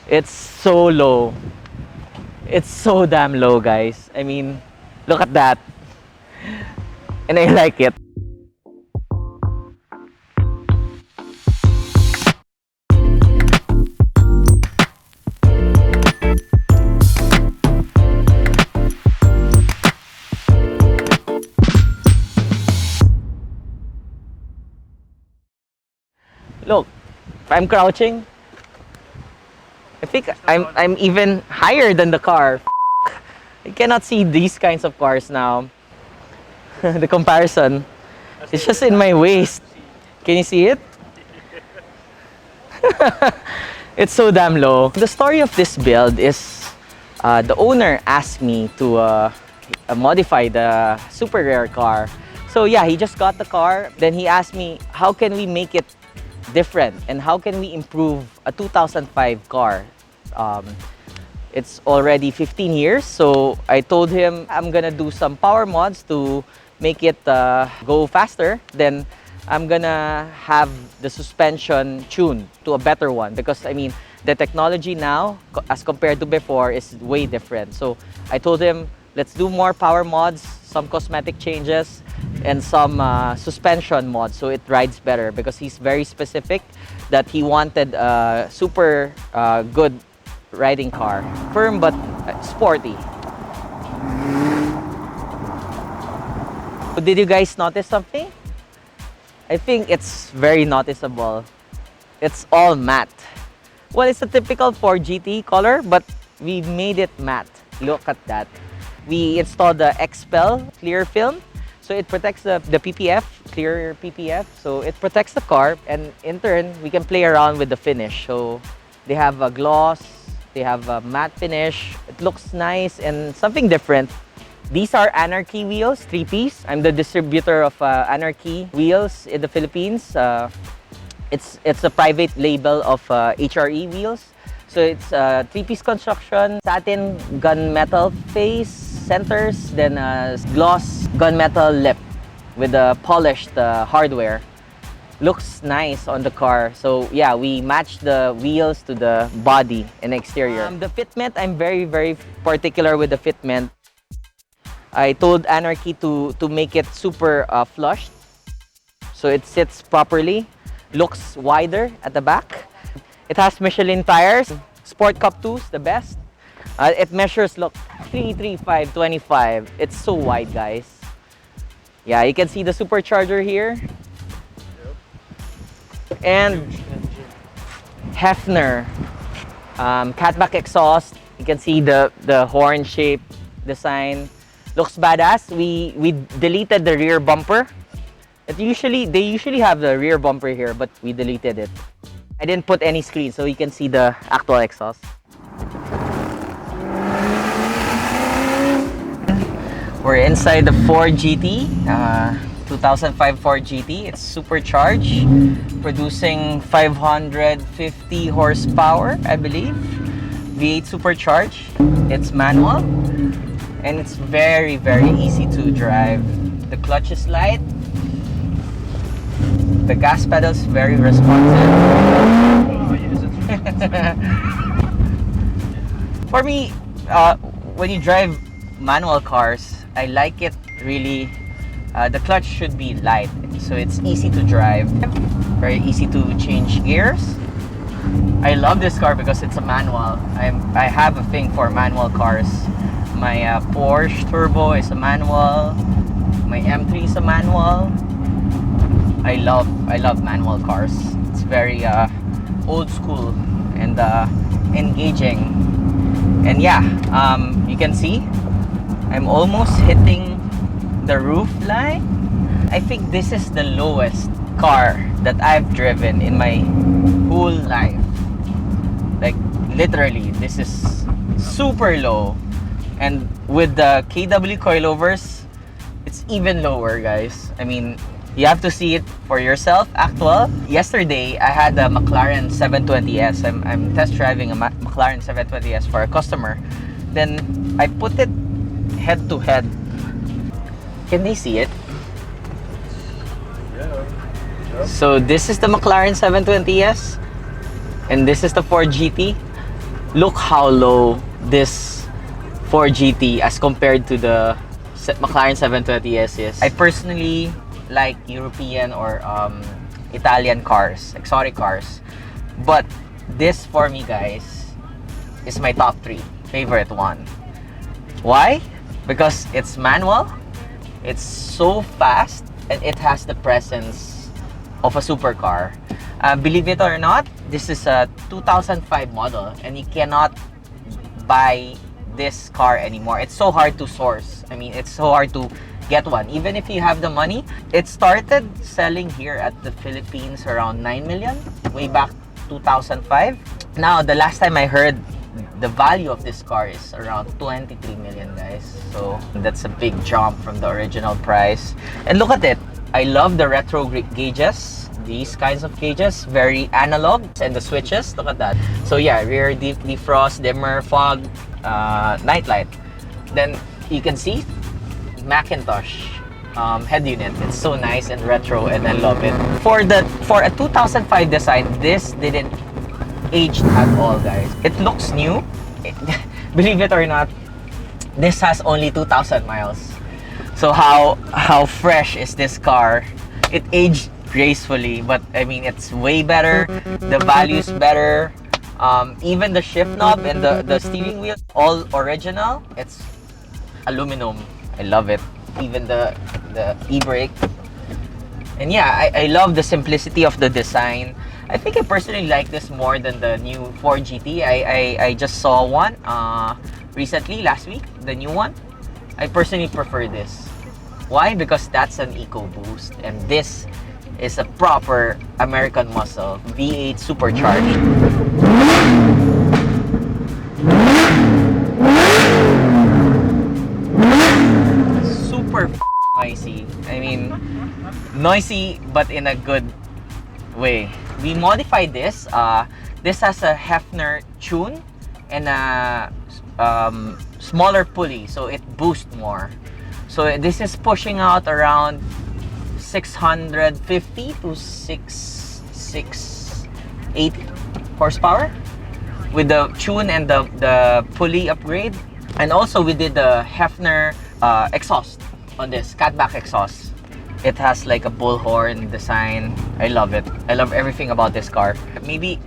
It's so low. It's so damn low, guys. I mean, look at that. And I like it. Look, if I'm crouching, I think I'm even higher than the car. I cannot see these kinds of cars now. The comparison, it's just in my waist. Can you see it? It's so damn low. The story of this build is the owner asked me to modify the super rare car. So yeah, he just got the car. Then he asked me, how can we make it different and how can we improve a 2005 car? It's already 15 years, so I told him I'm gonna do some power mods to make it go faster. Then I'm gonna have the suspension tuned to a better one because I mean the technology now as compared to before is way different. So I told him let's do more power mods, some cosmetic changes, and some suspension mods so it rides better because he's very specific that he wanted a super good riding car, firm but sporty. Did you guys notice something? I think it's very noticeable. It's all matte. Well, it's a typical 4GT color, but we made it matte. Look at that. We installed the Expel clear film, so it protects the PPF, clear PPF. So it protects the car, and in turn, we can play around with the finish. So they have a gloss, they have a matte finish. It looks nice and something different. These are Anarchy wheels, 3-piece. I'm the distributor of Anarchy wheels in the Philippines. It's a private label of HRE wheels. So it's 3-piece construction, satin gunmetal face centers, then gloss gunmetal lip with the polished hardware. Looks nice on the car. So yeah, we match the wheels to the body and exterior. The fitment, I'm very particular with the fitment. I told Anarchy to make it super flushed so it sits properly, looks wider at the back. It has Michelin tires, Sport Cup 2s, the best. It measures, look, 335/25. It's so wide, guys. Yeah, you can see the supercharger here. And Hefner catback exhaust. You can see the horn shape design. Looks badass. We deleted the rear bumper. They usually have the rear bumper here, but we deleted it. I didn't put any screen so you can see the actual exhaust. We're inside the 4GT, 2005 Ford GT. It's supercharged, producing 550 horsepower, I believe. V8 supercharged. It's manual. And it's very easy to drive. The clutch is light. The gas pedal is very responsive. For me, when you drive manual cars, I like it really. The clutch should be light, so it's easy to drive. Very easy to change gears. I love this car because it's a manual. I have a thing for manual cars. My Porsche Turbo is a manual. My M3 is a manual. I love manual cars. It's very old school and engaging. And yeah, you can see I'm almost hitting the roof line. I think this is the lowest car that I've driven in my whole life. Like literally, this is super low. And with the KW coilovers, it's even lower, guys. I mean, you have to see it for yourself. Actual. Yesterday, I had a McLaren 720S. I'm test driving a McLaren 720S for a customer. Then I put it head to head. Can they see it? So this is the McLaren 720S, and this is the Ford GT. Look how low this 4GT as compared to the McLaren 720S is. I personally like European or Italian cars, exotic cars. But this for me, guys, is my top 3 favorite one. Why? Because it's manual, it's so fast, and it has the presence of a supercar. Believe it or not, this is a 2005 model, and you cannot buy this car anymore. It's so hard to source. I mean, it's so hard to get one. Even if you have the money, it started selling here at the Philippines around 9 million way back 2005. Now, the last time I heard, the value of this car is around 23 million, guys. So that's a big jump from the original price. And look at it. I love the retro gauges. These kinds of gauges, very analog, and the switches, look at that. So yeah, rear defrost, dimmer, fog, night light. Then you can see Macintosh head unit. It's so nice and retro, and I love it. For a 2005 design, this didn't age at all, guys. It looks new. Believe it or not, this has only 2,000 miles. So how fresh is this car? It aged gracefully, but I mean, it's way better. The value's better. Even the shift knob and the steering wheel, all original. It's aluminum. I love it. Even the e-brake. And yeah, I love the simplicity of the design. I think I personally like this more than the new 4GT. I just saw one recently, last week, the new one. I personally prefer this. Why? Because that's an EcoBoost, and this is a proper American muscle V8 supercharged. Super noisy. I mean, noisy, but in a good way. We modified this. This has a Hefner tune and a smaller pulley, so it boosts more. So this is pushing out around 650 to 680 horsepower with the tune and the pulley upgrade. And also we did the Hefner exhaust on this, catback exhaust. It has like a bullhorn design. I love it. I love everything about this car. Maybe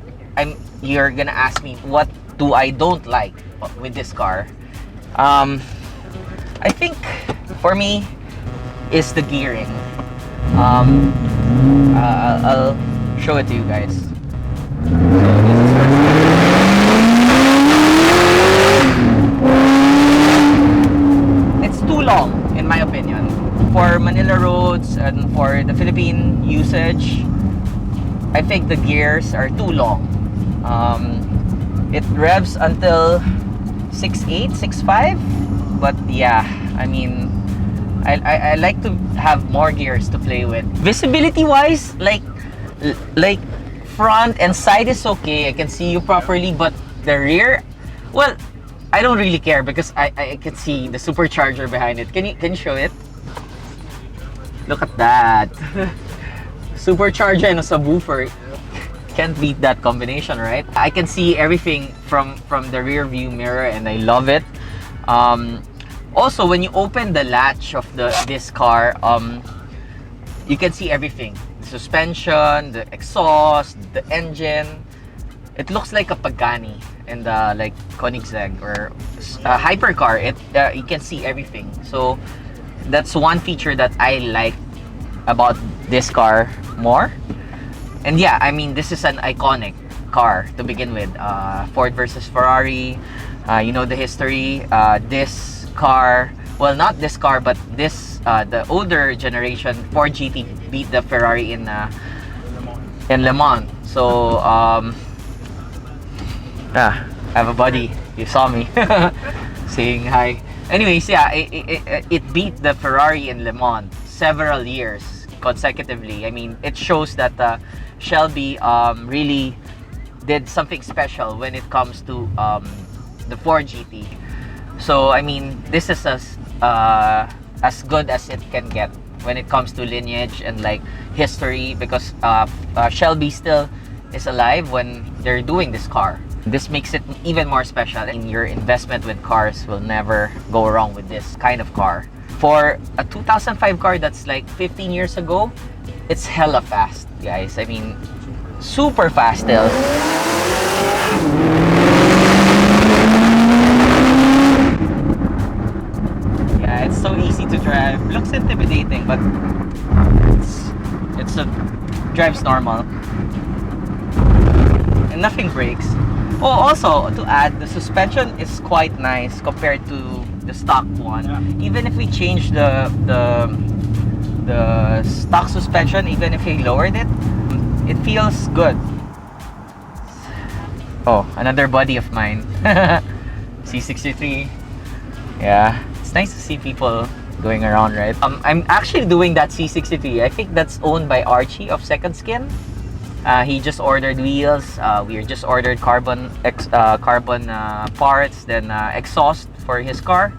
you're gonna ask me, what do I don't like with this car? I think for me is the gearing. I'll show it to you guys. So it's too long, in my opinion. For Manila roads and for the Philippine usage, I think the gears are too long. It revs until 6.8, 6.5, but yeah, I mean, I like to have more gears to play with. Visibility wise, like front and side is okay. I can see you properly, but the rear, well, I don't really care because I can see the supercharger behind it. Can you show it? Look at that. Supercharger and a subwoofer. Can't beat that combination, right? I can see everything from the rear view mirror, and I love it. Also, when you open the latch of this car, you can see everything. The suspension, the exhaust, the engine. It looks like a Pagani and like Koenigsegg or a hypercar. You can see everything. So that's one feature that I like about this car more. And yeah, I mean, this is an iconic car to begin with. Ford versus Ferrari. You know the history. This car, well, not this car, but this the older generation 4GT beat the Ferrari in Le Mans. So I have a buddy, you saw me saying hi. Anyways, yeah, it beat the Ferrari in Le Mans several years consecutively. I mean, it shows that Shelby really did something special when it comes to the 4GT. So I mean, this is as good as it can get when it comes to lineage and like history, because Shelby still is alive when they're doing this car. This makes it even more special. In your investment with cars will never go wrong with this kind of car. For a 2005 car that's like 15 years ago, it's hella fast, guys. I mean, super fast still. Yeah, it's so easy to drive. Looks intimidating, but it's a drives normal. And nothing breaks. Oh, also to add, the suspension is quite nice compared to the stock one. Yeah. Even if we change the stock suspension, even if we lowered it, it feels good. Oh, another buddy of mine, C63. Yeah, it's nice to see people going around, right? I'm actually doing that C63. I think that's owned by Archie of Second Skin. He just ordered wheels. We just ordered carbon parts, then exhaust for his car.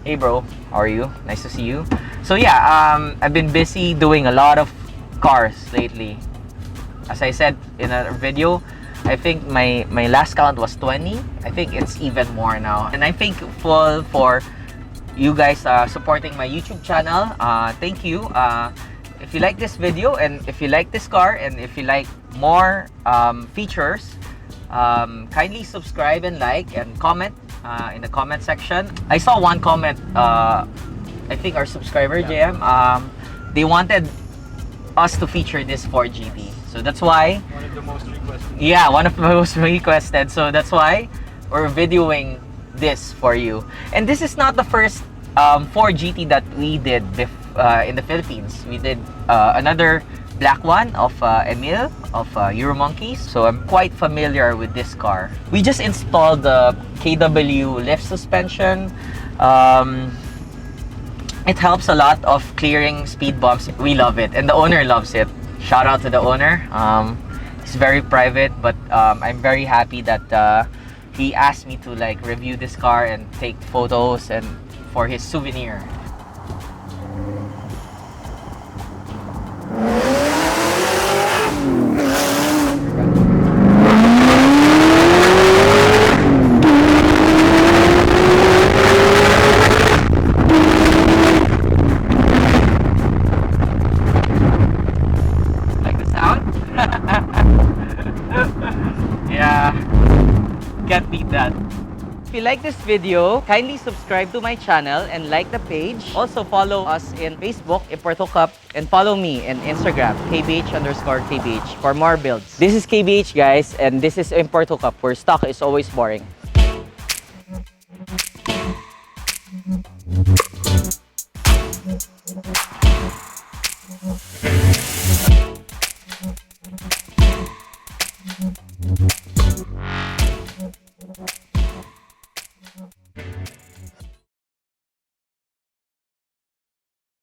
Hey bro, how are you? Nice to see you. So yeah, I've been busy doing a lot of cars lately. As I said in a video, I think my last count was 20. I think it's even more now. And I'm thankful for you guys supporting my YouTube channel. Thank you. If you like this video, and if you like this car, and if you like more features, kindly subscribe and like and comment in the comment section. I saw one comment, I think our subscriber, JM, they wanted us to feature this Ford GT. So that's why... One of the most requested. Yeah, one of the most requested. So that's why we're videoing this for you. And this is not the first Ford GT that we did in the Philippines. We did another black one of Emil of Euromonkeys. So I'm quite familiar with this car. We just installed the KW lift suspension. It helps a lot of clearing speed bumps. We love it, and the owner loves it. Shout out to the owner. It's very private, but I'm very happy that he asked me to like review this car and take photos and for his souvenir. Yeah, can't beat that. If you like this video, kindly subscribe to my channel and like the page. Also follow us in Facebook, Importo Cup, and follow me in Instagram, KBH_KBH for more builds. This is KBH, guys, and this is Importo Cup, where stock is always boring.